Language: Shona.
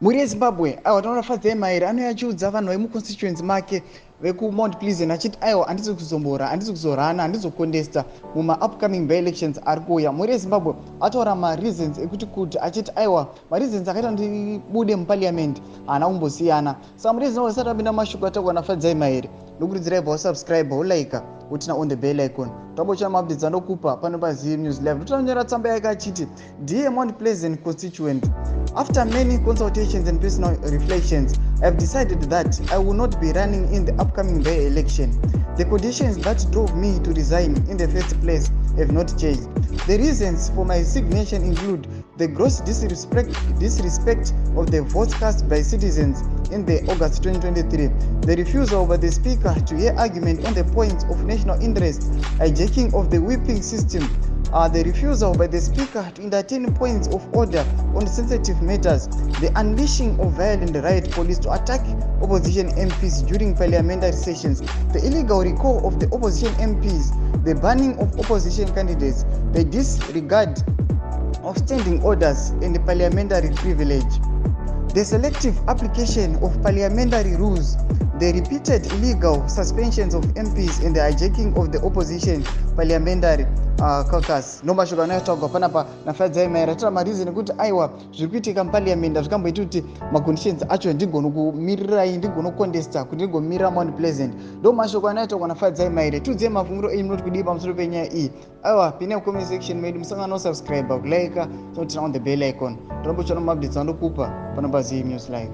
Muri yeZimbabwe aiwa tinoona Fadzai Mahere anoyachiudza vanhu vemuconstituency make vekumount pleasant achiti aiwa handisi kuzombora, handisi kuzorana, handisi kukondesta muma-upcoming by-elections ari kuuya. Muri yeZimbabwe ataura mareasons ekuti kuti achiti aiwa mareasons akaita ndibude muparliament haana kumbosiyana. Saka muri yeZimbabwe isati apinda mashoko ataurwa naFadzai Mahere nokurudzira ibva wasubscribe wolaika utina on the bell icon. Tambochana maupdates anokupa pano paZim News Live. Ndotanonyora tsamba yake achiti dear Mount Pleasant constituent, after many consultations and personal reflections, I have decided that I will not be running in the upcoming by-election. The conditions that drove me to resign in the first place have not changed. The reasons for my resignation include the gross disrespect of the votes cast by citizens in the August 2023, the refusal by the Speaker to hear argument on the points of national interest, hijacking of the whipping system, the refusal by the Speaker to entertain points of order on sensitive matters, the unleashing of violent riot police to attack opposition MPs during parliamentary sessions, the illegal recall of the opposition MPs, the banning of opposition candidates, the disregard of standing orders and the parliamentary privilege, the selective application of parliamentary rules, the repeated illegal suspensions of MPs and the hijacking of the opposition parliamentary caucus. Nomashoko anotaurwa panapa naFadzai Mahere atira mareason ekuti aiwa zviri kuitika muparliament hazvikamboiti kuti maconditions acho ndigone kumirirai, ndigone kukondesta kuti ndigomirira Mount Pleasant. Ndo mashoko anotaurwa naFadzai Mahere. Tiudzei mafungiro enyu munoti kudii pamusoro penyaya iyi. Aiwa pine comment section medu musangana nosubscribe kulaika totina on the bell icon. Tonombochana maupdates anokupa pano paZim News Live.